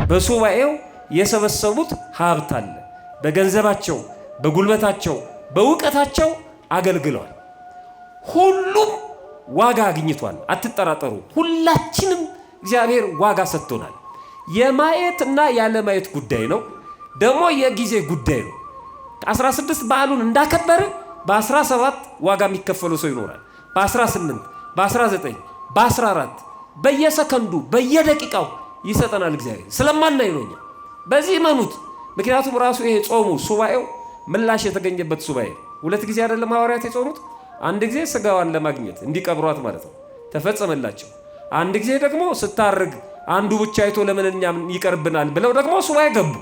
በሱባኤው የሰበሰቡት ሀብት አለ። በገንዘባቸው፣ በጉልበታቸው፣ በእውቀታቸው አገልግለዋል። ሁሉም ዋጋ አግኝቷል። አትጠራጠሩ። ሁላችንም እግዚአብሔር ዋጋ ሰጥቶናል። የማየትና ያለማየት ጉዳይ ነው። ደግሞ የጊዜ ጉዳይ ነው። 16 በዓሉን እንዳከበርን በ17 ዋጋ የሚከፈለው ሰው ይኖራል። በ18 በ19 በ14 በየሰከንዱ በየደቂቃው ይሰጠናል እግዚአብሔር። ስለማናይ ነው እኛ። በዚህ እመኑት። ምክንያቱም ራሱ ይሄ ጾሙ ሱባኤው ምላሽ የተገኘበት ሱባኤ። 2 ጊዜ አይደለም ሐዋርያት የጾሙት? አንድ ጊዜ ስጋዋን ለማግኘት እንዲቀብሯት ማለት ነው፣ ተፈጸመላቸው። አንድ ጊዜ ደግሞ ስታርግ አንዱ ብቻ አይቶ ለምን እኛም ይቀርብናል ብለው ደግሞ ሱባኤ ገቡ፣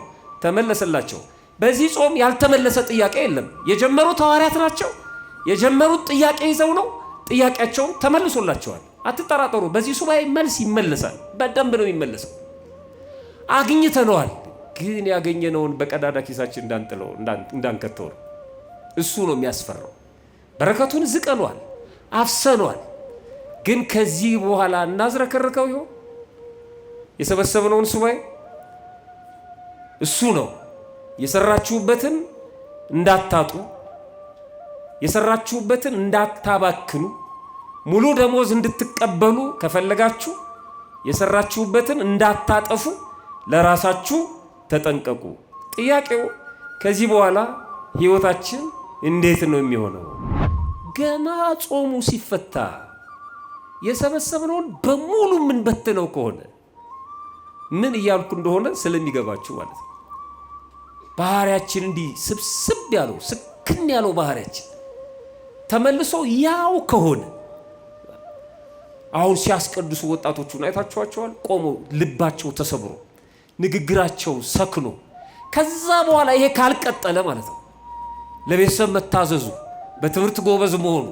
ተመለሰላቸው። በዚህ ጾም ያልተመለሰ ጥያቄ የለም። የጀመሩት ሐዋርያት ናቸው። የጀመሩት ጥያቄ ይዘው ነው። ጥያቄያቸውን ተመልሶላቸዋል። አትጠራጠሩ። በዚህ ሱባኤ መልስ ይመለሳል። በደንብ ነው የሚመለሰው። አግኝተነዋል። ግን ያገኘነውን በቀዳዳ ኪሳችን እንዳንጥለው እንዳንከተው ነው። እሱ ነው የሚያስፈራው። በረከቱን ዝቀኗል፣ አፍሰኗል። ግን ከዚህ በኋላ እናዝረከርከው ይሆን? የሰበሰብነውን ሱባኤ እሱ ነው። የሰራችሁበትን እንዳታጡ፣ የሰራችሁበትን እንዳታባክኑ፣ ሙሉ ደሞዝ እንድትቀበሉ ከፈለጋችሁ የሰራችሁበትን እንዳታጠፉ ለራሳችሁ ተጠንቀቁ። ጥያቄው ከዚህ በኋላ ህይወታችን እንዴት ነው የሚሆነው? ገና ጾሙ ሲፈታ የሰበሰብነውን በሙሉ ምን በትነው ከሆነ ምን እያልኩ እንደሆነ ስለሚገባችሁ ማለት ነው። ባህሪያችን እንዲህ ስብስብ ያለው ስክን ያለው ባህሪያችን ተመልሶ ያው ከሆነ አሁን ሲያስቀድሱ ወጣቶቹን አይታችኋቸዋል። ቆመው ልባቸው ተሰብሮ ንግግራቸው ሰክኖ፣ ከዛ በኋላ ይሄ ካልቀጠለ ማለት ነው ለቤተሰብ መታዘዙ፣ በትምህርት ጎበዝ መሆኑ፣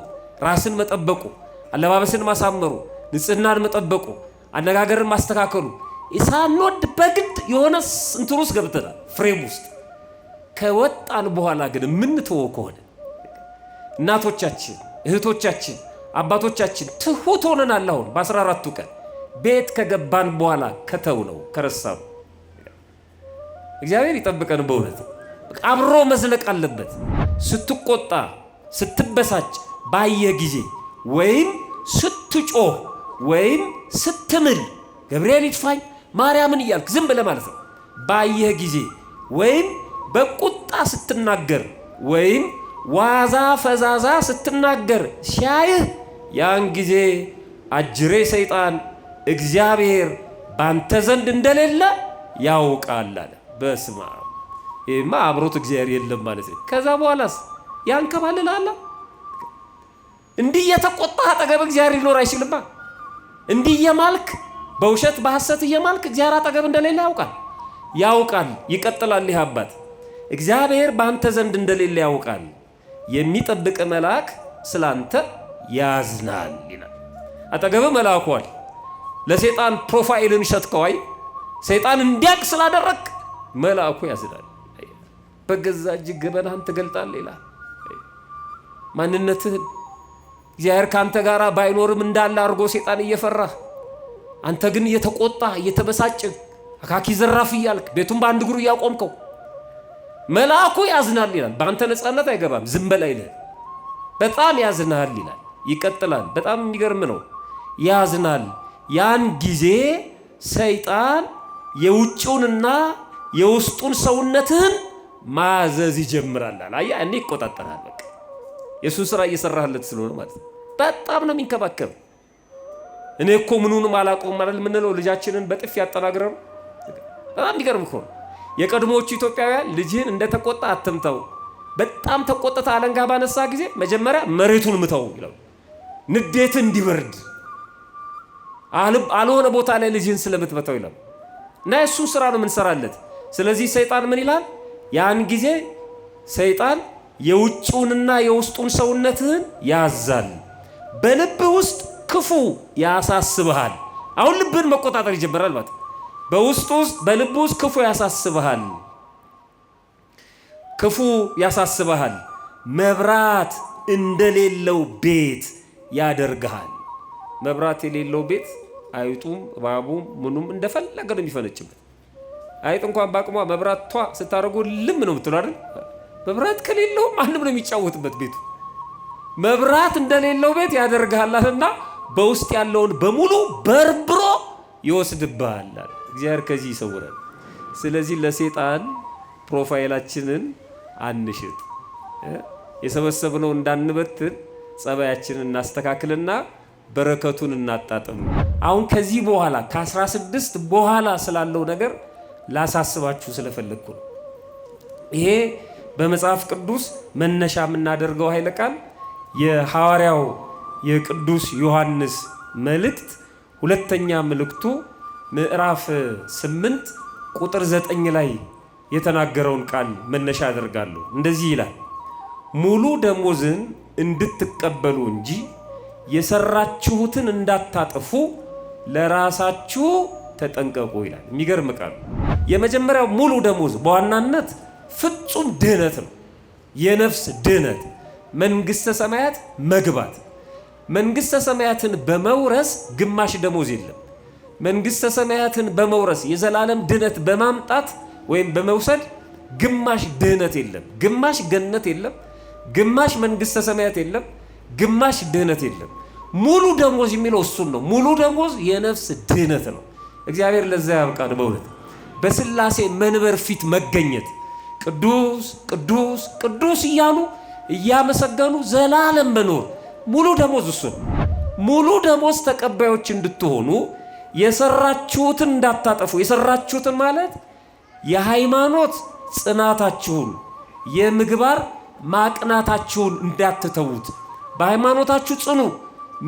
ራስን መጠበቁ፣ አለባበስን ማሳመሩ፣ ንጽህናን መጠበቁ፣ አነጋገርን ማስተካከሉ ሳንወድ በግድ የሆነ እንትን ውስጥ ገብተናል፣ ፍሬም ውስጥ ከወጣን በኋላ ግን የምንተወው ከሆነ እናቶቻችን፣ እህቶቻችን፣ አባቶቻችን ትሁት ሆነናል። አሁን በ14ቱ ቀን ቤት ከገባን በኋላ ከተው ነው ከረሳው እግዚአብሔር ይጠብቀን። በእውነት አብሮ መዝለቅ አለበት። ስትቆጣ ስትበሳጭ ባየ ጊዜ ወይም ስትጮህ ወይም ስትምል ገብርኤል ይጥፋኝ ማርያምን እያልክ ዝም ብለህ ማለት ነው ባየህ ጊዜ ወይም በቁጣ ስትናገር ወይም ዋዛ ፈዛዛ ስትናገር ሲያይህ ያን ጊዜ አጅሬ ሰይጣን እግዚአብሔር ባንተ ዘንድ እንደሌለ ያውቃል አለ። በስመ አብ። ይሄማ አብሮት እግዚአብሔር የለም ማለት ነው። ከዛ በኋላስ ያንከባልላል። እንዲህ የተቆጣ አጠገብ እግዚአብሔር ሊኖር አይችልማ። እንዲህ የማልክ በውሸት በሐሰት እየማልክ እግዚአብሔር አጠገብ እንደሌለ ያውቃል። ይቀጥላል። ይህ አባት እግዚአብሔር በአንተ ዘንድ እንደሌለ ያውቃል። የሚጠብቅ መልአክ ስላንተ ያዝናል ይላል። አጠገብ መልአኳል። ለሰይጣን ፕሮፋይልን ሸጥከዋይ ሰይጣን እንዲያቅ ስላደረክ መልአኩ ያዝናል። በገዛ እጅ ገበናህን ትገልጣለህ ይላል። ማንነትህን እግዚአብሔር ካንተ ጋር ባይኖርም እንዳለ አድርጎ ሰይጣን እየፈራህ አንተ ግን እየተቆጣ እየተበሳጭ አካኪ ዘራፍ እያልክ ቤቱን በአንድ እግሩ እያቆምከው መልአኩ ያዝናል ይላል። በአንተ ነፃነት አይገባም፣ ዝም በል አይልህ። በጣም ያዝናል ይላል። ይቀጥላል። በጣም የሚገርም ነው። ያዝናል። ያን ጊዜ ሰይጣን የውጭውንና የውስጡን ሰውነትህን ማዘዝ ይጀምራል። አያ እኔ ይቆጣጠራል። በቃ የሱን ስራ እየሰራህለት ስለሆነ ማለት ነው። በጣም ነው የሚንከባከብ። እኔ እኮ ምኑንም አላውቀውም ማለት የምንለው ልጃችንን በጥፊ ያጠናግረው በጣም የሚገርም እኮ ነው። የቀድሞዎቹ ኢትዮጵያውያን ልጅህን እንደተቆጣ አትምተው፣ በጣም ተቆጥታ አለንጋ ባነሳ ጊዜ መጀመሪያ መሬቱን ምተው ይላሉ። ንዴት እንዲበርድ አልሆነ ቦታ ላይ ልጅህን ስለምትመተው ይላሉ። እና የሱን ስራ ነው የምንሰራለት። ስለዚህ ሰይጣን ምን ይላል? ያን ጊዜ ሰይጣን የውጭውንና የውስጡን ሰውነትህን ያዛል፣ በልብ ውስጥ ክፉ ያሳስብሃል። አሁን ልብን መቆጣጠር ይጀምራል ማለት በውስጡ ውስጥ በልብ ውስጥ ክፉ ያሳስብሃል። ክፉ ያሳስብሃል፣ መብራት እንደሌለው ቤት ያደርግሃል። መብራት የሌለው ቤት አይጡም እባቡም ምኑም እንደፈለገ ነው የሚፈነጭበት። አይጥ እንኳን ባቅሟ መብራቷ ስታደርጉ ልም ነው የምትለው አይደል? መብራት ከሌለው ማንም ነው የሚጫወትበት ቤቱ። መብራት እንደሌለው ቤት ያደርጋልና በውስጥ ያለውን በሙሉ በርብሮ ይወስድብሃል። እግዚአብሔር ከዚህ ይሰውራል። ስለዚህ ለሰይጣን ፕሮፋይላችንን አንሽጥ። የሰበሰብነው እንዳንበትን ጸባያችንን እናስተካክልና በረከቱን እናጣጥም። አሁን ከዚህ በኋላ ከ16 በኋላ ስላለው ነገር ላሳስባችሁ ስለፈለግኩ ነው። ይሄ በመጽሐፍ ቅዱስ መነሻ የምናደርገው ኃይለ ቃል የሐዋርያው የቅዱስ ዮሐንስ መልእክት ሁለተኛ መልእክቱ ምዕራፍ 8 ቁጥር 9 ላይ የተናገረውን ቃል መነሻ አደርጋለሁ። እንደዚህ ይላል፣ ሙሉ ደሞዝን እንድትቀበሉ እንጂ የሰራችሁትን እንዳታጠፉ ለራሳችሁ ተጠንቀቁ ይላል። የሚገርም ቃል። የመጀመሪያው ሙሉ ደሞዝ በዋናነት ፍጹም ድህነት ነው። የነፍስ ድህነት፣ መንግስተ ሰማያት መግባት። መንግስተ ሰማያትን በመውረስ ግማሽ ደሞዝ የለም። መንግስተ ሰማያትን በመውረስ የዘላለም ድህነት በማምጣት ወይም በመውሰድ ግማሽ ድህነት የለም። ግማሽ ገነት የለም። ግማሽ መንግስተ ሰማያት የለም። ግማሽ ድህነት የለም። ሙሉ ደሞዝ የሚለው እሱን ነው። ሙሉ ደሞዝ የነፍስ ድህነት ነው። እግዚአብሔር ለዛ ያብቃን። በእውነት በስላሴ መንበር ፊት መገኘት፣ ቅዱስ ቅዱስ ቅዱስ እያሉ እያመሰገኑ ዘላለም መኖር ሙሉ ደሞዝ እሱ ነው። ሙሉ ደሞዝ ተቀባዮች እንድትሆኑ የሰራችሁትን እንዳታጠፉ። የሰራችሁትን ማለት የሃይማኖት ጽናታችሁን፣ የምግባር ማቅናታችሁን እንዳትተዉት። በሃይማኖታችሁ ጽኑ፣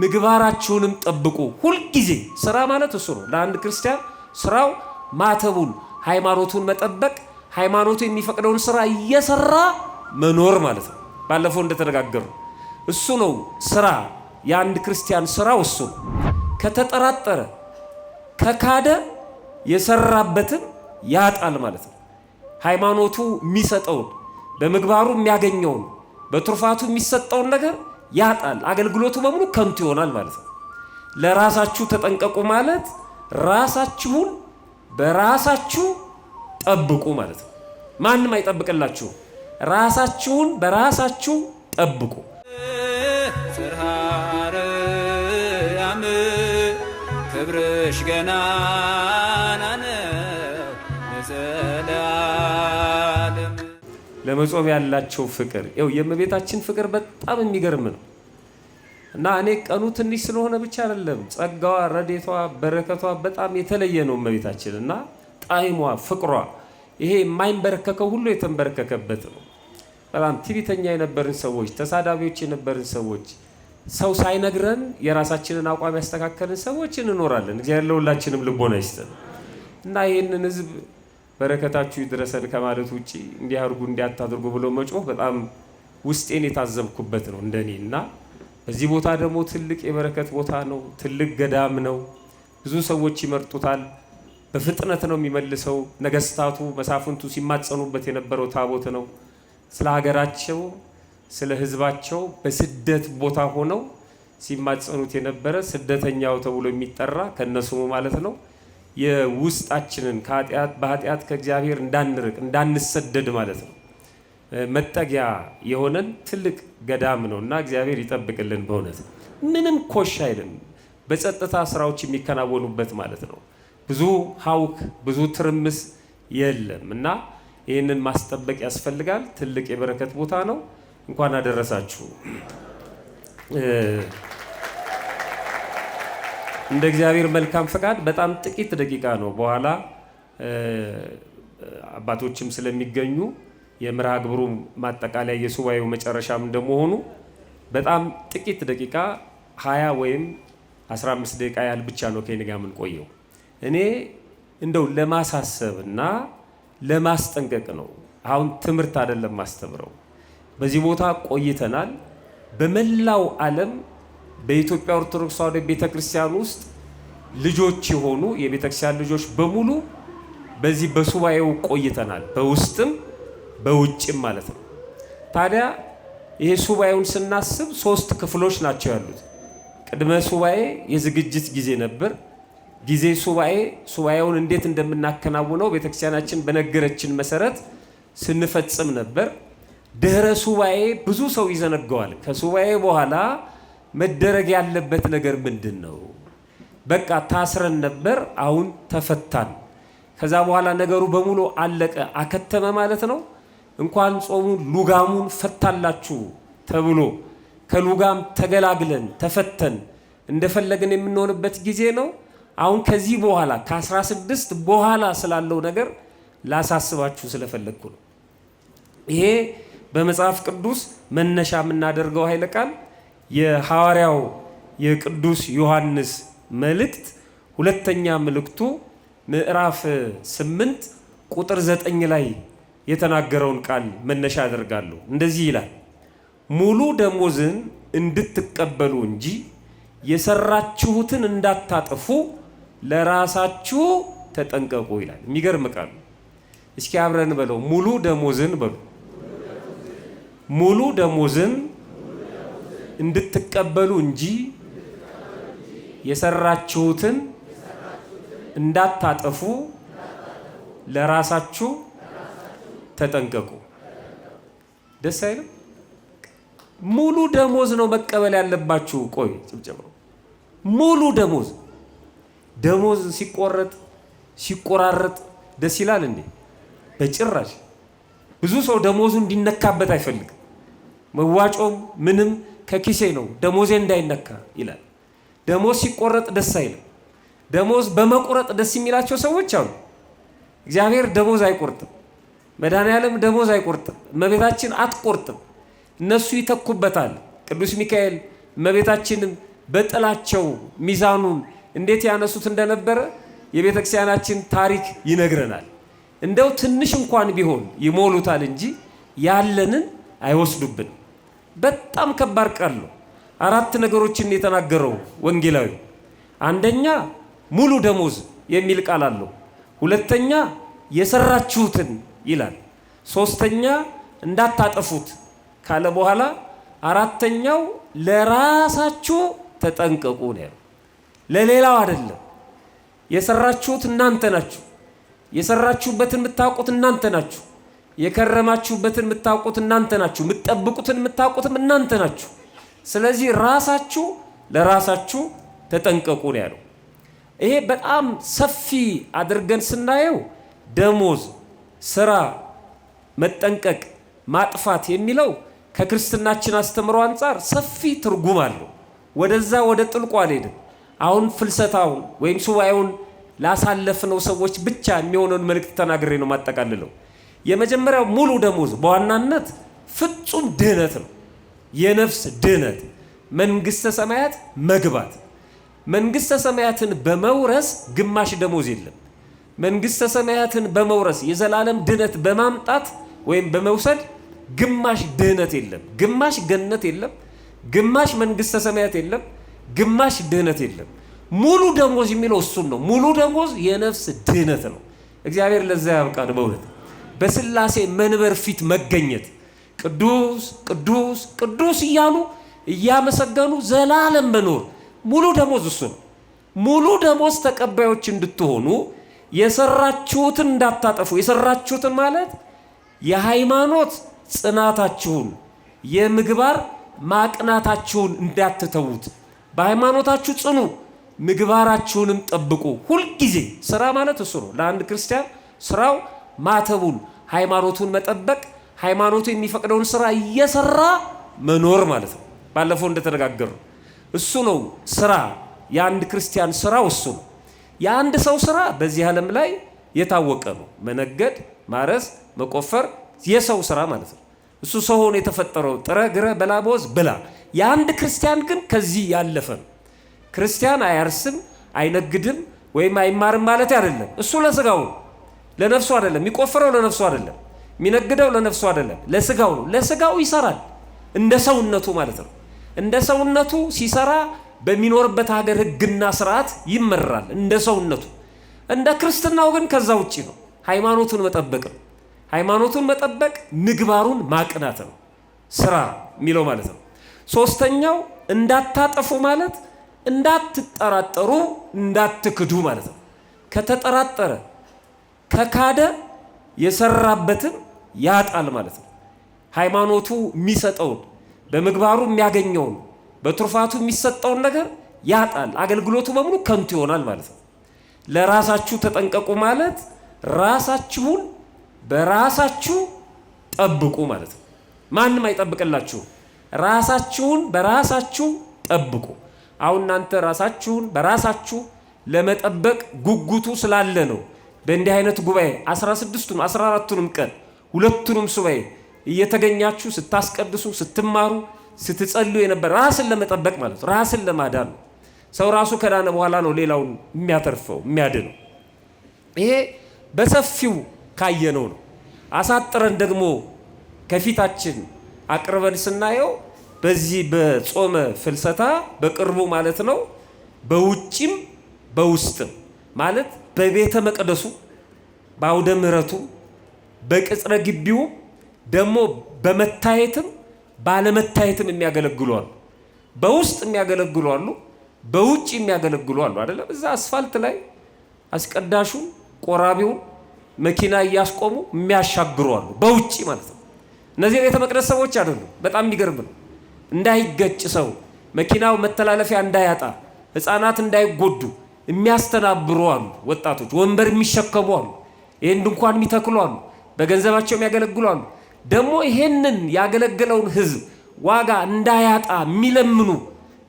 ምግባራችሁንም ጠብቁ። ሁልጊዜ ስራ ማለት እሱ ነው። ለአንድ ክርስቲያን ስራው ማተቡን፣ ሃይማኖቱን መጠበቅ፣ ሃይማኖቱ የሚፈቅደውን ስራ እየሰራ መኖር ማለት ነው። ባለፈው እንደተነጋገሩ እሱ ነው ስራ። የአንድ ክርስቲያን ስራው እሱ ነው። ከተጠራጠረ ከካደ የሰራበትን ያጣል ማለት ነው። ሃይማኖቱ የሚሰጠውን በምግባሩ የሚያገኘውን በትሩፋቱ የሚሰጠውን ነገር ያጣል። አገልግሎቱ በሙሉ ከንቱ ይሆናል ማለት ነው። ለራሳችሁ ተጠንቀቁ ማለት ራሳችሁን በራሳችሁ ጠብቁ ማለት ነው። ማንም አይጠብቅላችሁ። ራሳችሁን በራሳችሁ ጠብቁ። ጽርሐ ክብርሽ ገናና ነው ለዘላለም። ለመጾም ያላቸው ፍቅር የእመቤታችን ፍቅር በጣም የሚገርም ነው እና እኔ ቀኑ ትንሽ ስለሆነ ብቻ አይደለም፣ ጸጋዋ፣ ረዴቷ፣ በረከቷ በጣም የተለየ ነው እመቤታችን እና ጣዕሟ፣ ፍቅሯ ይሄ የማይንበረከከው ሁሉ የተንበረከከበት ነው። በጣም ትዕቢተኛ የነበርን ሰዎች፣ ተሳዳቢዎች የነበርን ሰዎች፣ ሰው ሳይነግረን የራሳችንን አቋም ያስተካከልን ሰዎች እንኖራለን። እግዚአብሔር ለሁላችንም ልቦና ይስጠን እና ይህንን ህዝብ በረከታችሁ ይድረሰን ከማለት ውጪ እንዲያርጉ እንዲያታድርጉ ብሎ መጮህ በጣም ውስጤን የታዘብኩበት ነው እንደኔ። እና በዚህ ቦታ ደግሞ ትልቅ የበረከት ቦታ ነው። ትልቅ ገዳም ነው። ብዙ ሰዎች ይመርጡታል። በፍጥነት ነው የሚመልሰው። ነገስታቱ መሳፍንቱ ሲማጸኑበት የነበረው ታቦት ነው። ስለ ሀገራቸው ስለ ህዝባቸው በስደት ቦታ ሆነው ሲማጸኑት የነበረ ስደተኛው ተብሎ የሚጠራ ከነስሙ ማለት ነው። የውስጣችንን በኃጢአት ከእግዚአብሔር እንዳንርቅ እንዳንሰደድ ማለት ነው መጠጊያ የሆነን ትልቅ ገዳም ነው እና እግዚአብሔር ይጠብቅልን። በእውነት ምንም ኮሽ አይልም። በጸጥታ ስራዎች የሚከናወኑበት ማለት ነው። ብዙ ሀውክ ብዙ ትርምስ የለም እና ይህንን ማስጠበቅ ያስፈልጋል። ትልቅ የበረከት ቦታ ነው። እንኳን አደረሳችሁ። እንደ እግዚአብሔር መልካም ፈቃድ በጣም ጥቂት ደቂቃ ነው። በኋላ አባቶችም ስለሚገኙ የመርሃ ግብሩ ማጠቃለያ የሱባኤው መጨረሻም እንደመሆኑ በጣም ጥቂት ደቂቃ 20 ወይም 15 ደቂቃ ያህል ብቻ ነው ከኔ ጋር የምንቆየው። እኔ እንደው ለማሳሰብ እና ለማስጠንቀቅ ነው። አሁን ትምህርት አይደለም ማስተምረው። በዚህ ቦታ ቆይተናል። በመላው ዓለም በኢትዮጵያ ኦርቶዶክስ ተዋሕዶ ቤተክርስቲያን ውስጥ ልጆች የሆኑ የቤተክርስቲያን ልጆች በሙሉ በዚህ በሱባኤው ቆይተናል። በውስጥም በውጭም ማለት ነው። ታዲያ ይሄ ሱባኤውን ስናስብ 3 ክፍሎች ናቸው ያሉት። ቅድመ ሱባኤ የዝግጅት ጊዜ ነበር። ጊዜ ሱባኤውን እንዴት እንደምናከናውነው ቤተክርስቲያናችን በነገረችን መሰረት ስንፈጽም ነበር። ድህረ ሱባኤ ብዙ ሰው ይዘነጋዋል። ከሱባኤ በኋላ መደረግ ያለበት ነገር ምንድን ነው? በቃ ታስረን ነበር፣ አሁን ተፈታን። ከዛ በኋላ ነገሩ በሙሉ አለቀ አከተመ ማለት ነው። እንኳን ጾሙን ሉጋሙን ፈታላችሁ ተብሎ ከሉጋም ተገላግለን ተፈተን እንደፈለግን የምንሆንበት ጊዜ ነው። አሁን ከዚህ በኋላ ከ16 በኋላ ስላለው ነገር ላሳስባችሁ ስለፈለግኩ ነው። ይሄ በመጽሐፍ ቅዱስ መነሻ የምናደርገው ኃይለ ቃል የሐዋርያው የቅዱስ ዮሐንስ መልእክት ሁለተኛ መልእክቱ ምዕራፍ 8 ቁጥር 9 ላይ የተናገረውን ቃል መነሻ አደርጋለሁ። እንደዚህ ይላል፣ ሙሉ ደሞዝን እንድትቀበሉ እንጂ የሰራችሁትን እንዳታጠፉ ለራሳችሁ ተጠንቀቁ ይላል። የሚገርም ቃል። እስኪ አብረን በለው፣ ሙሉ ደሞዝን በሉ። ሙሉ ደሞዝን እንድትቀበሉ እንጂ የሰራችሁትን እንዳታጠፉ ለራሳችሁ ተጠንቀቁ። ደስ አይልም? ሙሉ ደሞዝ ነው መቀበል ያለባችሁ። ቆይ ጭብጨባ። ሙሉ ደሞዝ ሲቆራረጥ ደስ ይላል እንዴ? በጭራሽ። ብዙ ሰው ደሞዙ እንዲነካበት አይፈልግም። መዋጮም ምንም ከኪሴ ነው ደሞዜ እንዳይነካ ይላል። ደሞዝ ሲቆረጥ ደስ አይልም። ደሞዝ በመቁረጥ ደስ የሚላቸው ሰዎች አሉ። እግዚአብሔር ደሞዝ አይቆርጥም። መድኃኔዓለም ደሞዝ አይቆርጥም። እመቤታችን አትቆርጥም። እነሱ ይተኩበታል። ቅዱስ ሚካኤል እመቤታችንም በጥላቸው ሚዛኑን እንዴት ያነሱት እንደነበረ የቤተክርስቲያናችን ታሪክ ይነግረናል። እንደው ትንሽ እንኳን ቢሆን ይሞሉታል እንጂ ያለንን አይወስዱብን። በጣም ከባድ ቃል ነው። 4 ነገሮችን የተናገረው ወንጌላዊ። አንደኛ ሙሉ ደሞዝ የሚል ቃል አለው። ሁለተኛ የሰራችሁትን ይላል። ሶስተኛ እንዳታጠፉት ካለ በኋላ አራተኛው ለራሳችሁ ተጠንቀቁ ነው። ለሌላው አይደለም። የሰራችሁት እናንተ ናችሁ። የሰራችሁበትን የምታውቁት እናንተ ናችሁ። የከረማችሁበትን የምታውቁት እናንተ ናችሁ። የምትጠብቁትን የምታውቁትም እናንተ ናችሁ። ስለዚህ ራሳችሁ ለራሳችሁ ተጠንቀቁ ነው ያለው። ይሄ በጣም ሰፊ አድርገን ስናየው ደሞዝ፣ ስራ፣ መጠንቀቅ፣ ማጥፋት የሚለው ከክርስትናችን አስተምሮ አንጻር ሰፊ ትርጉም አለው። ወደዛ ወደ ጥልቁ አልሄድም። አሁን ፍልሰታውን ወይም ሱባኤውን ላሳለፍነው ሰዎች ብቻ የሚሆነውን መልእክት ተናግሬ ነው ማጠቃልለው። የመጀመሪያው ሙሉ ደሞዝ በዋናነት ፍጹም ድህነት ነው። የነፍስ ድህነት፣ መንግስተ ሰማያት መግባት። መንግስተ ሰማያትን በመውረስ ግማሽ ደሞዝ የለም። መንግስተ ሰማያትን በመውረስ የዘላለም ድህነት በማምጣት ወይም በመውሰድ ግማሽ ድህነት የለም። ግማሽ ገነት የለም። ግማሽ መንግስተ ሰማያት የለም። ግማሽ ድህነት የለም። ሙሉ ደሞዝ የሚለው እሱን ነው። ሙሉ ደሞዝ የነፍስ ድህነት ነው። እግዚአብሔር ለዛ ያብቃን። በእውነት በስላሴ መንበር ፊት መገኘት፣ ቅዱስ ቅዱስ ቅዱስ እያሉ እያመሰገኑ ዘላለም መኖር ሙሉ ደሞዝ እሱ ነው። ሙሉ ደሞዝ ተቀባዮች እንድትሆኑ የሰራችሁትን እንዳታጠፉ። የሰራችሁትን ማለት የሃይማኖት ጽናታችሁን፣ የምግባር ማቅናታችሁን እንዳትተዉት። በሃይማኖታችሁ ጽኑ፣ ምግባራችሁንም ጠብቁ። ሁልጊዜ ስራ ማለት እሱ ነው። ለአንድ ክርስቲያን ስራው ማተቡን፣ ሃይማኖቱን መጠበቅ፣ ሃይማኖቱ የሚፈቅደውን ስራ እየሰራ መኖር ማለት ነው። ባለፈው እንደተነጋገሩ እሱ ነው ስራ። የአንድ ክርስቲያን ስራው እሱ ነው። የአንድ ሰው ስራ በዚህ ዓለም ላይ የታወቀ ነው። መነገድ፣ ማረስ፣ መቆፈር የሰው ስራ ማለት ነው። እሱ ሰው ሆኖ የተፈጠረው ጥረ ግረ በላቦዝ ብላ። የአንድ ክርስቲያን ግን ከዚህ ያለፈ ነው። ክርስቲያን አያርስም፣ አይነግድም ወይም አይማርም ማለት አይደለም። እሱ ለስጋው ነው፣ ለነፍሱ አይደለም። የሚቆፍረው ለነፍሱ አይደለም። የሚነግደው ለነፍሱ አይደለም፣ ለስጋው ነው። ለስጋው ይሰራል እንደ ሰውነቱ ማለት ነው። እንደ ሰውነቱ ሲሰራ በሚኖርበት ሀገር ሕግና ስርዓት ይመራል እንደ ሰውነቱ። እንደ ክርስትናው ግን ከዛ ውጪ ነው። ሃይማኖቱን መጠበቅ ነው። ሃይማኖቱን መጠበቅ ምግባሩን ማቅናት ነው ስራ የሚለው ማለት ነው። ሶስተኛው እንዳታጠፉ ማለት እንዳትጠራጠሩ እንዳትክዱ ማለት ነው። ከተጠራጠረ ከካደ የሰራበትን ያጣል ማለት ነው። ሃይማኖቱ የሚሰጠውን በምግባሩ የሚያገኘውን በትሩፋቱ የሚሰጠውን ነገር ያጣል። አገልግሎቱ በሙሉ ከንቱ ይሆናል ማለት ነው። ለራሳችሁ ተጠንቀቁ ማለት ራሳችሁን በራሳችሁ ጠብቁ ማለት ነው። ማንም አይጠብቅላችሁ። ራሳችሁን በራሳችሁ ጠብቁ። አሁን እናንተ ራሳችሁን በራሳችሁ ለመጠበቅ ጉጉቱ ስላለ ነው በእንዲህ አይነት ጉባኤ 16ቱም 14ቱንም ቀን ሁለቱንም ሱባኤ እየተገኛችሁ ስታስቀድሱ ስትማሩ ስትጸልዩ የነበር ራስን ለመጠበቅ ማለት ነው። ራስን ለማዳን ነው። ሰው ራሱ ከዳነ በኋላ ነው ሌላውን የሚያተርፈው የሚያድነው። ይሄ በሰፊው ካየነው ነው። አሳጥረን ደግሞ ከፊታችን አቅርበን ስናየው በዚህ በጾመ ፍልሰታ በቅርቡ ማለት ነው በውጭም በውስጥም ማለት በቤተ መቅደሱ በአውደ ምሕረቱ በቅጽረ ግቢው ደግሞ በመታየትም ባለመታየትም የሚያገለግሉ አሉ። በውስጥ የሚያገለግሉ አሉ፣ በውጭ የሚያገለግሉ አሉ። አይደለም እዛ አስፋልት ላይ አስቀዳሹን ቆራቢውን መኪና እያስቆሙ የሚያሻግሩ አሉ፣ በውጭ ማለት ነው። እነዚህ የቤተ መቅደስ ሰዎች አይደሉም። በጣም የሚገርም ነው። እንዳይገጭ ሰው መኪናው መተላለፊያ እንዳያጣ ሕፃናት እንዳይጎዱ የሚያስተናብሩ አሉ። ወጣቶች ወንበር የሚሸከሙ አሉ። ይህን ድንኳን የሚተክሉ አሉ። በገንዘባቸው የሚያገለግሉ አሉ። ደግሞ ይሄንን ያገለገለውን ሕዝብ ዋጋ እንዳያጣ የሚለምኑ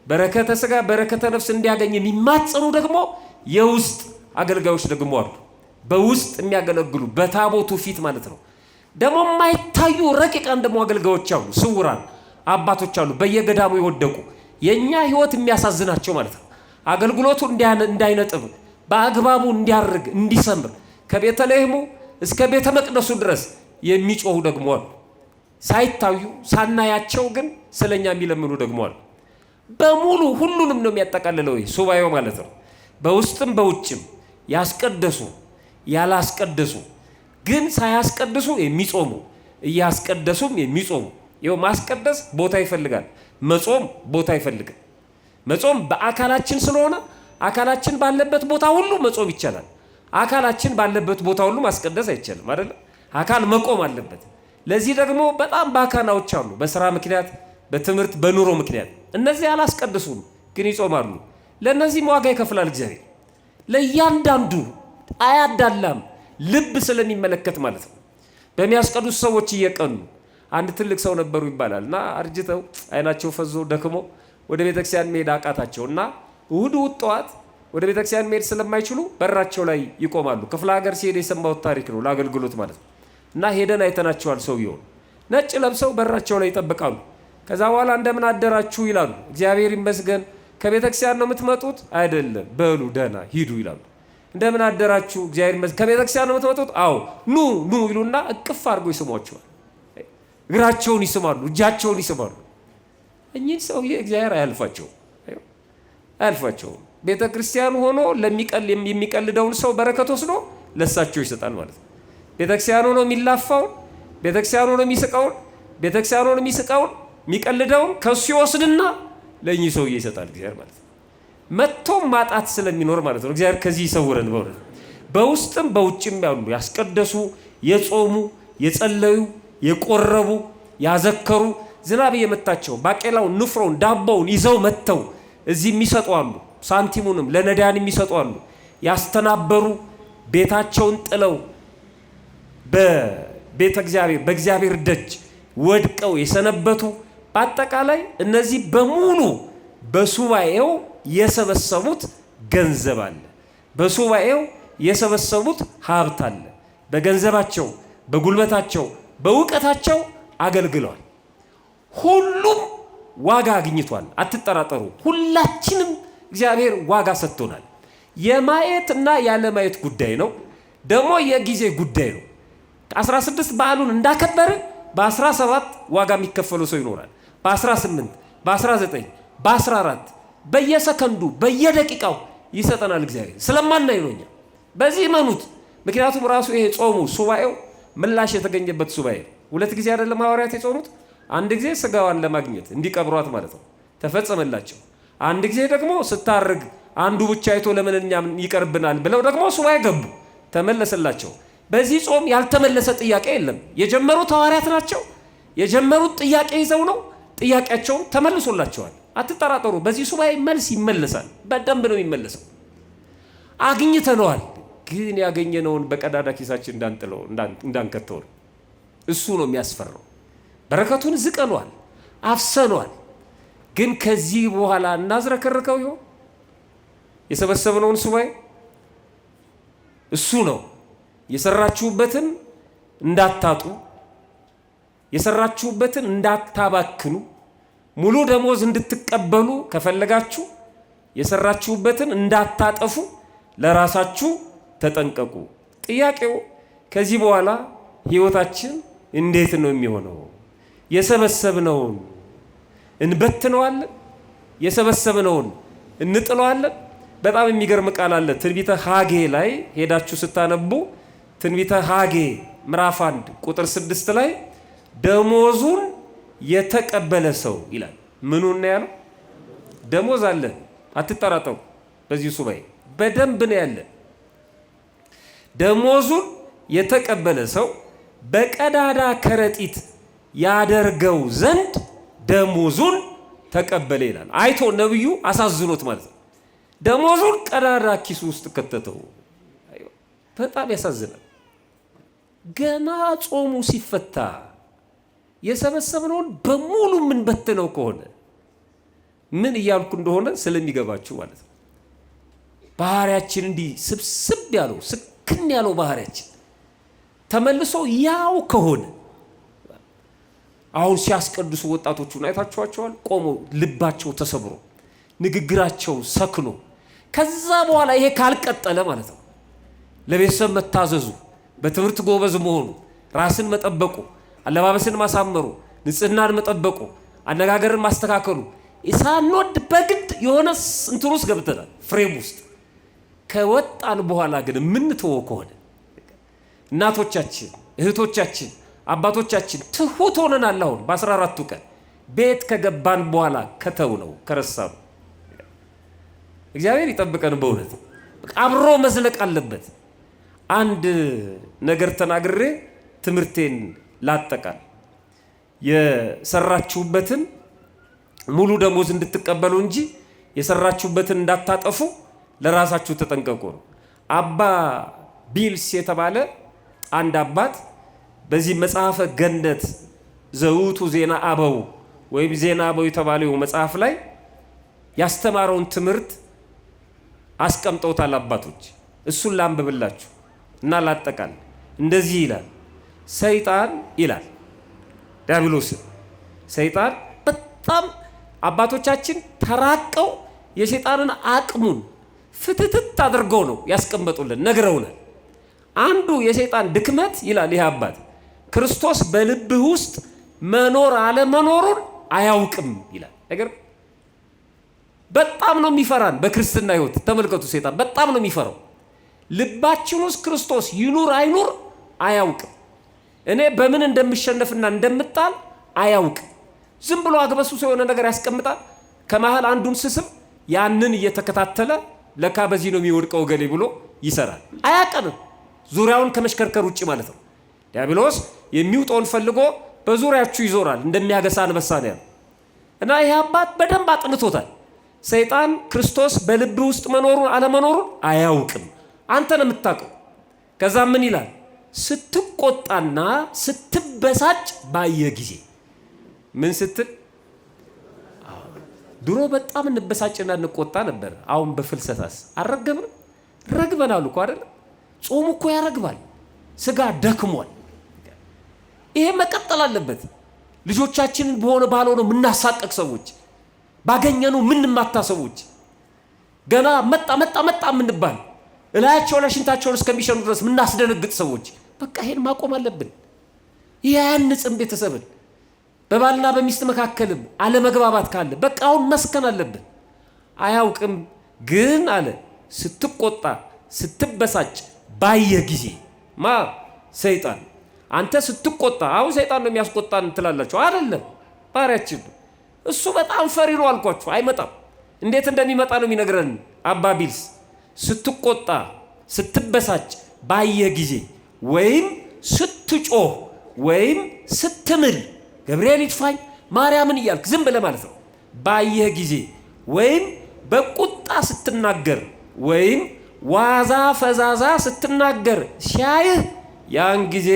በረከተ ሥጋ በረከተ ነፍስ እንዲያገኝ የሚማጸኑ ደግሞ የውስጥ አገልጋዮች ደግሞ አሉ። በውስጥ የሚያገለግሉ በታቦቱ ፊት ማለት ነው። ደግሞ የማይታዩ ረቂቃን ደግሞ አገልጋዮች አሉ። ስውራን አባቶች አሉ፣ በየገዳሙ የወደቁ የኛ ህይወት የሚያሳዝናቸው ማለት ነው። አገልግሎቱ እንዳይነጥብ በአግባቡ እንዲያርግ እንዲሰምር ከቤተልሔሙ እስከ ቤተ መቅደሱ ድረስ የሚጮሁ ደግሞ አሉ። ሳይታዩ ሳናያቸው ግን ስለኛ የሚለምኑ ደግሞ አሉ። በሙሉ ሁሉንም ነው የሚያጠቃልለው ሱባኤው ማለት ነው። በውስጥም በውጭም ያስቀደሱ ያላስቀደሱ ግን ሳያስቀድሱ የሚጾሙ እያስቀደሱም የሚጾሙ። ይኸው ማስቀደስ ቦታ ይፈልጋል፣ መጾም ቦታ ይፈልጋል። መጾም በአካላችን ስለሆነ አካላችን ባለበት ቦታ ሁሉ መጾም ይቻላል። አካላችን ባለበት ቦታ ሁሉ ማስቀደስ አይቻልም አይደል? አካል መቆም አለበት። ለዚህ ደግሞ በጣም ባካናዎች አሉ፣ በስራ ምክንያት፣ በትምህርት፣ በኑሮ ምክንያት። እነዚህ አላስቀድሱም ግን ይጾማሉ። ለእነዚህም ዋጋ ይከፍላል እግዚአብሔር። ለእያንዳንዱ አያዳላም፣ ልብ ስለሚመለከት ማለት ነው። በሚያስቀድሱ ሰዎች እየቀኑ አንድ ትልቅ ሰው ነበሩ ይባላል እና አርጅተው አይናቸው ፈዞ ደክሞ ወደ ቤተክርስቲያን መሄድ አቃታቸው እና እሑድ ጠዋት ወደ ቤተክርስቲያን መሄድ ስለማይችሉ በራቸው ላይ ይቆማሉ። ክፍለ ሀገር ሲሄድ የሰማሁት ታሪክ ነው፣ ለአገልግሎት ማለት ነው። እና ሄደን አይተናቸዋል። ሰውየውን ነጭ ለብሰው በራቸው ላይ ይጠብቃሉ። ከዛ በኋላ እንደምን አደራችሁ ይላሉ። እግዚአብሔር ይመስገን። ከቤተክርስቲያን ነው የምትመጡት? አይደለም። በሉ ደህና ሂዱ ይላሉ። እንደምን አደራችሁ? እግዚአብሔር ይመስገን። ከቤተክርስቲያን ነው የምትመጡት? አዎ። ኑ ኑ ይሉና እቅፍ አድርገው ይስሟቸዋል። እግራቸውን ይስማሉ፣ እጃቸውን ይስማሉ። እኚህ ሰውዬ እግዚአብሔር አያልፋቸውም። ቤተ ክርስቲያን ሆኖ የሚቀልደውን ሰው በረከት ወስዶ ለሳቸው ይሰጣል ማለት ነው። ቤተ ክርስቲያን ሆኖ የሚላፋውን፣ ቤተ ክርስቲያን ሆኖ የሚስቀውን፣ ቤተ ክርስቲያን ሆኖ የሚቀልደውን ከሱ ይወስድና ለእኚህ ሰውዬ ይሰጣል እግዚአብሔር ማለት ነው። መጥቶም ማጣት ስለሚኖር ማለት ነው። እግዚአብሔር ከዚህ ይሰውረን። በእውነት በውስጥም በውጭም ያሉ ያስቀደሱ፣ የጾሙ፣ የጸለዩ፣ የቆረቡ፣ ያዘከሩ ዝናብ እየመታቸው ባቄላውን፣ ንፍሮውን፣ ዳቦውን ይዘው መጥተው እዚህ የሚሰጡ አሉ። ሳንቲሙንም ለነዳያን የሚሰጡ አሉ። ያስተናበሩ ቤታቸውን ጥለው በቤተ እግዚአብሔር በእግዚአብሔር ደጅ ወድቀው የሰነበቱ በአጠቃላይ እነዚህ በሙሉ በሱባኤው የሰበሰቡት ገንዘብ አለ። በሱባኤው የሰበሰቡት ሀብት አለ። በገንዘባቸው፣ በጉልበታቸው፣ በእውቀታቸው አገልግለዋል። ሁሉም ዋጋ አግኝቷል። አትጠራጠሩ። ሁላችንም እግዚአብሔር ዋጋ ሰጥቶናል። የማየት እና ያለማየት ጉዳይ ነው። ደግሞ የጊዜ ጉዳይ ነው። 16 በዓሉን እንዳከበርን በ17 ዋጋ የሚከፈለው ሰው ይኖራል። በ18 በ19 በ14 በየሰከንዱ በየደቂቃው ይሰጠናል እግዚአብሔር። ስለማናይ ነው እኛ። በዚህ እመኑት። ምክንያቱም ራሱ ይሄ ጾሙ ሱባኤው ምላሽ የተገኘበት ሱባኤ። 2 ጊዜ አይደለም ሐዋርያት የጾሙት? አንድ ጊዜ ስጋዋን ለማግኘት እንዲቀብሯት ማለት ነው፣ ተፈጸመላቸው። አንድ ጊዜ ደግሞ ስታርግ አንዱ ብቻ አይቶ ለምን እኛም ይቀርብናል ብለው ደግሞ ሱባኤ ገቡ። ተመለሰላቸው። በዚህ ጾም ያልተመለሰ ጥያቄ የለም። የጀመሩት ሐዋርያት ናቸው። የጀመሩት ጥያቄ ይዘው ነው። ጥያቄያቸውም ተመልሶላቸዋል። አትጠራጠሩ። በዚህ ሱባኤ መልስ ይመለሳል። በደንብ ነው የሚመለሰው። አግኝተነዋል። ግን ያገኘነውን በቀዳዳ ኪሳችን እንዳንከተው እሱ ነው የሚያስፈራው። በረከቱን ዝቀኗል፣ አፍሰኗል። ግን ከዚህ በኋላ እናዝረከርከው ይሆን? የሰበሰብነውን ሱባኤ እሱ ነው። የሰራችሁበትን እንዳታጡ፣ የሰራችሁበትን እንዳታባክኑ፣ ሙሉ ደሞዝ እንድትቀበሉ ከፈለጋችሁ የሰራችሁበትን እንዳታጠፉ ለራሳችሁ ተጠንቀቁ። ጥያቄው ከዚህ በኋላ ህይወታችን እንዴት ነው የሚሆነው? የሰበሰብነውን እንበትነዋለን? የሰበሰብነውን እንጥለዋለን? በጣም የሚገርም ቃል አለ። ትንቢተ ሐጌ ላይ ሄዳችሁ ስታነቡ ትንቢተ ሐጌ ምዕራፍ 1 ቁጥር 6 ላይ ደሞዙን የተቀበለ ሰው ይላል። ምኑን ነው ያለው? ደሞዝ አለ፣ አትጠራጠሩ። በዚህ ሱባኤ በደንብ ነው ያለ። ደሞዙን የተቀበለ ሰው በቀዳዳ ከረጢት ያደርገው ዘንድ ደሞዙን ተቀበለ ይላል። አይቶ ነብዩ አሳዝኖት ማለት ነው። ደሞዙን ቀዳዳ ኪሱ ውስጥ ከተተው። በጣም ያሳዝናል። ገና ጾሙ ሲፈታ የሰበሰብነውን በሙሉ ምን በትነው ከሆነ ምን እያልኩ እንደሆነ ስለሚገባችሁ ማለት ነው። ባህሪያችን እንዲህ ስብስብ ያለው ስክን ያለው ባህሪያችን ተመልሶ ያው ከሆነ አሁን ሲያስቀድሱ ወጣቶቹን አይታችኋቸዋል። ቆመው ልባቸው ተሰብሮ ንግግራቸው ሰክኖ ከዛ በኋላ ይሄ ካልቀጠለ ማለት ነው ለቤተሰብ መታዘዙ፣ በትምህርት ጎበዝ መሆኑ፣ ራስን መጠበቁ፣ አለባበስን ማሳመሩ፣ ንጽህናን መጠበቁ፣ አነጋገርን ማስተካከሉ ሳንወድ በግድ የሆነ እንትን ውስጥ ገብተናል፣ ፍሬም ውስጥ ከወጣን በኋላ ግን የምንተወው ከሆነ እናቶቻችን፣ እህቶቻችን፣ አባቶቻችን ትሁት ሆነናል። አሁን በ14ቱ ቀን ቤት ከገባን በኋላ ከተው ነው ከረሳኑ እግዚአብሔር ይጠብቀን። በእውነት አብሮ መዝለቅ አለበት። አንድ ነገር ተናግሬ ትምህርቴን ላጠቃል። የሰራችሁበትን ሙሉ ደሞዝ እንድትቀበሉ እንጂ የሰራችሁበትን እንዳታጠፉ ለራሳችሁ ተጠንቀቁ ነው። አባ ቢልስ የተባለ አንድ አባት በዚህ መጽሐፈ ገነት ዘውቱ ዜና አበው ወይም ዜና አበው የተባለው መጽሐፍ ላይ ያስተማረውን ትምህርት አስቀምጠውታል አባቶች። እሱን ላንብብላችሁ እና ላጠቃል። እንደዚህ ይላል። ሰይጣን ይላል ዲያብሎስ፣ ሰይጣን በጣም አባቶቻችን ተራቀው የሰይጣንን አቅሙን ፍትትት አድርገው ነው ያስቀመጡልን፣ ነግረውናል። አንዱ የሰይጣን ድክመት ይላል ይህ አባት ክርስቶስ በልብህ ውስጥ መኖር አለመኖሩን አያውቅም ይላል። ነገር በጣም ነው የሚፈራን በክርስትና ህይወት። ተመልከቱ፣ ሰይጣን በጣም ነው የሚፈራው። ልባችን ውስጥ ክርስቶስ ይኑር አይኑር አያውቅም። እኔ በምን እንደምሸነፍና እንደምጣል አያውቅም። ዝም ብሎ አግበስብሶ የሆነ ነገር ያስቀምጣል። ከመሃል አንዱን ስስብ ያንን እየተከታተለ ለካ በዚህ ነው የሚወድቀው ገሌ ብሎ ይሰራል። አያውቅም። ዙሪያውን ከመሽከርከር ውጭ ማለት ነው። ዲያብሎስ የሚውጠውን ፈልጎ በዙሪያችሁ ይዞራል እንደሚያገሳ አንበሳ ነው ያለው። እና ይህ አባት በደንብ አጥንቶታል። ሰይጣን ክርስቶስ በልብ ውስጥ መኖሩን አለመኖሩን አያውቅም። አንተ ነው የምታውቀው። ከዛ ምን ይላል? ስትቆጣና ስትበሳጭ ባየ ጊዜ ምን ስትል? ድሮ በጣም እንበሳጭና እንቆጣ ነበር። አሁን በፍልሰታስ አልረገብንም? ረግበናል እኮ አይደል? ጾሙ እኮ ያረግባል። ስጋ ደክሟል። ይሄ መቀጠል አለበት። ልጆቻችንን በሆነ ባልሆነው የምናሳቀቅ ሰዎች፣ ባገኘኑ ምንማታ ሰዎች፣ ገና መጣ መጣ መጣ የምንባል እላያቸው ላይ ሽንታቸውን እስከሚሸኑ ድረስ የምናስደነግጥ ሰዎች፣ በቃ ይሄን ማቆም አለብን። ይህ አያንጽም ቤተሰብን። በባልና በሚስት መካከልም አለመግባባት ካለ በቃ አሁን መስከን አለብን። አያውቅም ግን አለ ስትቆጣ ስትበሳጭ ባየ ጊዜ ማ ሰይጣን። አንተ ስትቆጣ አሁን ሰይጣን ነው የሚያስቆጣን ትላላችሁ አይደለም? ባሪያችን እሱ በጣም ፈሪ ነው አልኳችሁ። አይመጣም። እንዴት እንደሚመጣ ነው የሚነግረን አባ ቢልስ። ስትቆጣ ስትበሳጭ ባየህ ጊዜ ወይም ስትጮህ ወይም ስትምል ገብርኤል ይጥፋኝ ማርያምን እያልክ ዝም ብለህ ማለት ነው። ባየህ ጊዜ ወይም በቁጣ ስትናገር ወይም ዋዛ ፈዛዛ ስትናገር ሲያይህ ያን ጊዜ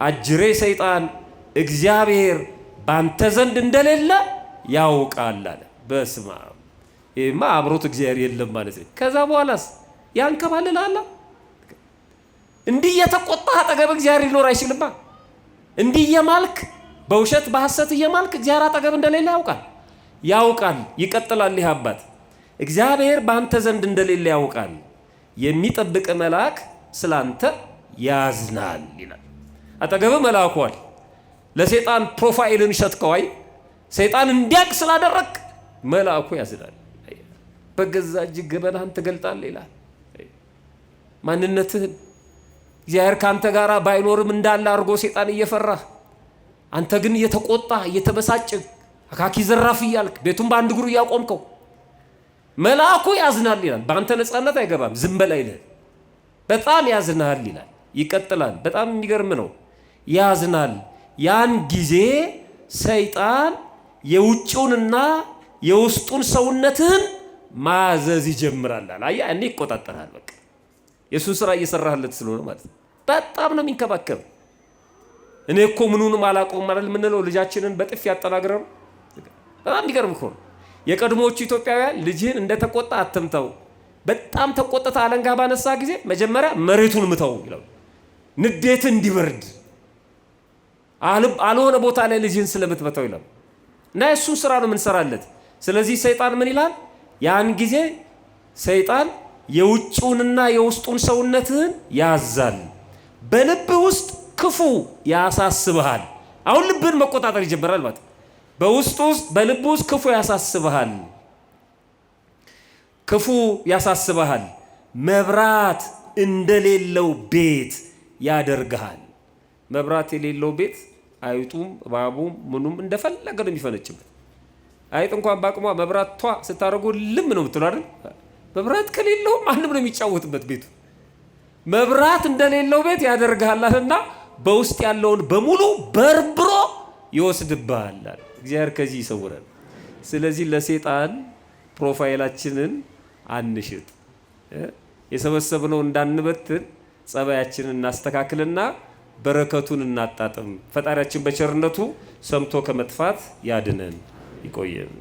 አጅሬ ሰይጣን እግዚአብሔር ባንተ ዘንድ እንደሌለ ያውቃል አለ። በስመ አብ። ይሄማ አብሮት እግዚአብሔር የለም ማለት ነው። ከዛ በኋላስ ያንከባልላል። እንዲህ የተቆጣህ አጠገብ እግዚአብሔር ሊኖር አይችልማ። እንዲህ እየማልክ በውሸት በሐሰት እየማልክ እግዚአብሔር አጠገብ እንደሌለ ያውቃል። ይቀጥላል ይህ አባት እግዚአብሔር በአንተ ዘንድ እንደሌለ ያውቃል፣ የሚጠብቅ መልአክ ስላንተ ያዝናል ይላል። አጠገብ መልአኩ አለ። ለሰይጣን ፕሮፋይልን ሸጥከዋይ ሰይጣን እንዲያቅ ስላደረክ መልአኩ ያዝናል። በገዛ እጅ ገበናህን ትገልጣለህ ይላል። ማንነትህን እግዚአብሔር ካንተ ጋር ባይኖርም እንዳለ አድርጎ ሰይጣን እየፈራህ አንተ ግን እየተቆጣ እየተበሳጭ አካኪ ዘራፍ እያልክ ቤቱን በአንድ እግሩ እያቆምከው መልአኩ ያዝናል ይላል። በአንተ ነፃነት አይገባም፣ ዝም በል አይልህ፣ በጣም ያዝናል ይላል። ይቀጥላል። በጣም የሚገርም ነው። ያዝናል። ያን ጊዜ ሰይጣን የውጭውንና የውስጡን ሰውነትህን ማዘዝ ይጀምራል። አየህ፣ እኔ ይቆጣጠራል። በቃ የሱን ስራ እየሰራህለት ስለሆነ ማለት ነው። በጣም ነው የሚንከባከብ። እኔ እኮ ምኑንም አላውቀውም ማለት የምንለው ልጃችንን በጥፊ ያጠናግረው በጣም የሚገርም እኮ ነው። የቀድሞዎቹ ኢትዮጵያውያን ልጅህን እንደተቆጣ አትምተው፣ በጣም ተቆጥታ አለንጋ ባነሳ ጊዜ መጀመሪያ መሬቱን ምተው ይላል። ንዴት እንዲበርድ አልሆነ ቦታ ላይ ልጅህን ስለምትመተው ይላል። እና የሱን ስራ ነው የምንሰራለት። ስለዚህ ሰይጣን ምን ይላል? ያን ጊዜ ሰይጣን የውጭውንና የውስጡን ሰውነትህን ያዛል፣ በልብ ውስጥ ክፉ ያሳስብሃል። አሁን ልብህን መቆጣጠር ይጀምራል ማለት በውስጥ ውስጥ በልብ ውስጥ ክፉ ያሳስብሃል፣ ክፉ ያሳስብሃል፣ መብራት እንደሌለው ቤት ያደርግሃል። መብራት የሌለው ቤት አይጡም እባቡም ምኑም እንደፈለገ ነው የሚፈነጭበት። አይጥ እንኳን ባቅሟ መብራቷ ስታደርጉ ልም ነው የምትለው አይደል? መብራት ከሌለው ማንም ነው የሚጫወትበት ቤቱ። መብራት እንደሌለው ቤት ያደርግሃልና በውስጥ ያለውን በሙሉ በርብሮ ይወስድብሃል። እግዚአብሔር ከዚህ ይሰውራል። ስለዚህ ለሰይጣን ፕሮፋይላችንን አንሽጥ፣ የሰበሰብነው እንዳንበትን ጸባያችንን እናስተካክልና በረከቱን እናጣጥም። ፈጣሪያችን በቸርነቱ ሰምቶ ከመጥፋት ያድነን። ይቆየን።